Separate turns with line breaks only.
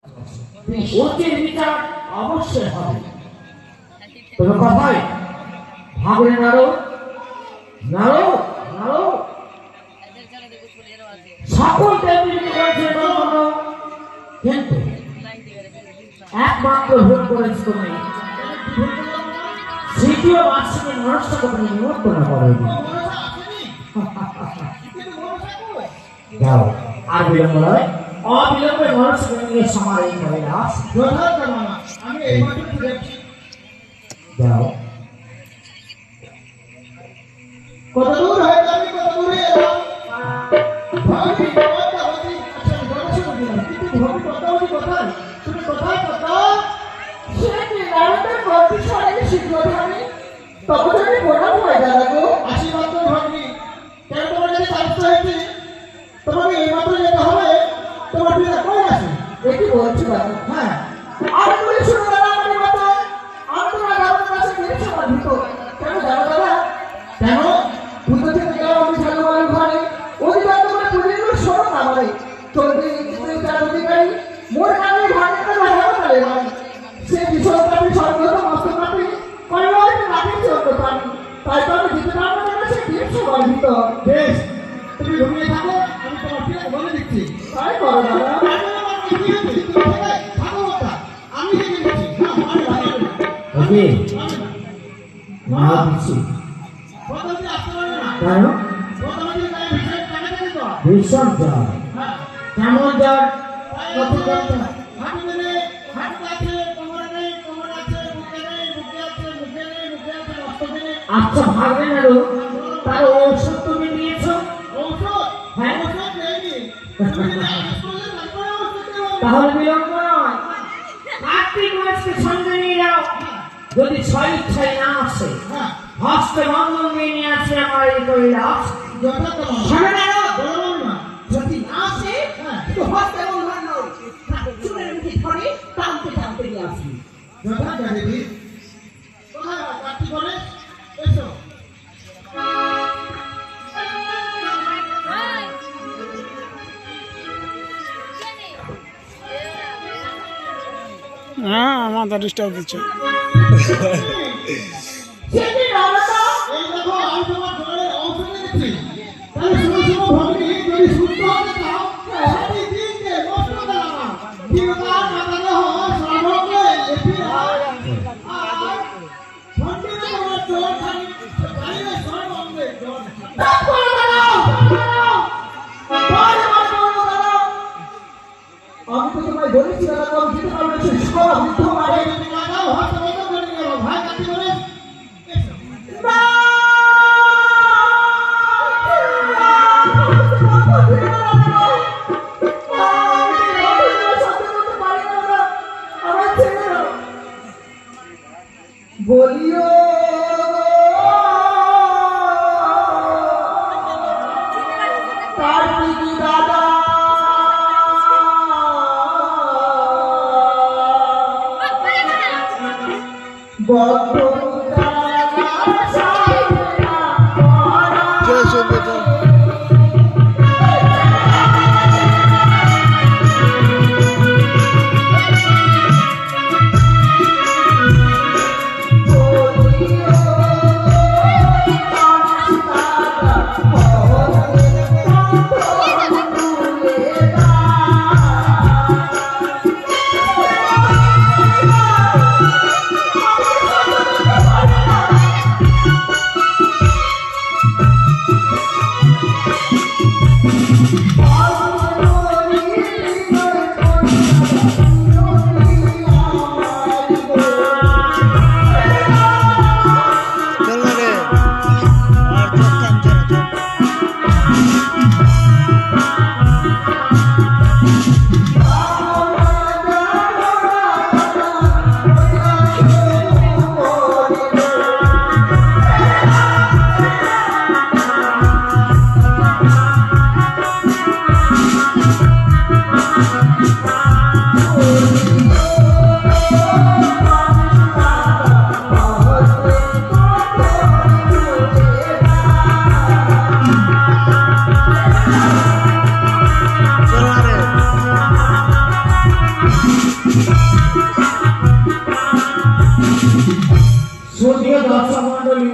উচিত বিচার অবশ্যই হবে। তবে কথায় ভাবলে নাড়ো নাড়ো নাড়ো সকল দেবী করেছে কিন্তু একমাত্র ভুল করেছ তুমি তৃতীয় বার্ষিকী মনস্টাকে তুমি নিমন্ত্রণ করেনি। যাও আর বিলম্ব নয়, অবিলম্বে মনস্টাকে নিয়ে সমারোহ করে আস। যাও
কত দূর হয়ে যাবি, কত দূরে এলাম ভাবি কিন্তু ভাবি কোথায় তুমি কোথায় কথা
সে নারদের গল্প সরাই শিখলো আমি তখন আমি প্রণাম হয়ে দাঁড়াবো।
আশীর্বাদ করে ভাবি কেন তোমার কাছে চাইতে হয়েছে, তোমাকে এইমাত্র যেতে হবে, তোমার পিতা কই আছে?
এটি বলছি বাবু।
হ্যাঁ
আমি বলে শুরু করলাম আমার মতো আমি তোমার বাবার কাছে গিয়েছি আমার ভিতর। কেন জানো দাদা?
কেন?
পুজো থেকে গেলাম আমি ঝালুমালু ঘরে অধিকার করে পুজোগুলো শোনো না বলে চলবে চার অধিকারী মোর কানে ভাগের ভাগালে ভাই সে ভীষণ কাপি সর্বত মস্ত কাপি কয়েক রাখি চলতে পারি তাই তো আমি দিতে পারবো না সে গিয়েছে আমার ভিতর।
বেশ তুমি ঘুমিয়ে থাকো, আমি তোমার পিতা বলে দিচ্ছি।
তাই করো দাদা।
আমি হেগে দিচ্ছি
ওকে না দিচ্ছি কেন ভীষণ জ্বর। কেমন জ্বর? আচ্ছা ভাববে না রো তার ঔষধ তুমি নিয়েছ? হ্যাঁ তাহলে বিলম্ব নয়, কার্তিক মাসকে সঙ্গে নিয়ে যাও। যদি ছয় ইচ্ছায় না আসে হস্তে বন্ধন নিয়ে আসে আমার এই কৈলাস।
যদি না আসে তো হস্তে বন্ধন নয় চুলের মুঠি ধরে টানতে টানতে নিয়ে আসি।
হ্যাঁ আমাদের ডিস্টার্ব দিচ্ছে।
সেটি নরতা
এই দেখো আমি তোমার ঘরে ঔষধ এনেছি, তাহলে শুনো শুনো ভাবি যদি সুস্থ হতে চাও প্রতিদিন যে কষ্ট করা চিরকাল কাটাতে হয় সর্বকে লেপি হয় আর সন্ধ্যে তোমার জল খালি গাড়িতে সর্বঙ্গে জল
তাপ করে দাঁড়াও আমি তো তোমায় বলেছি দাদা আমি যেতে পারবো না সব বৃদ্ধ মারে
লাগাও হাত বন্ধ করে গেল ভাই কাটি করে
বলিও কার্তিক দাদা বদ্ধ
জয় সভ্যতা
Oh,
সুধীয় দর্শক মন্ডলী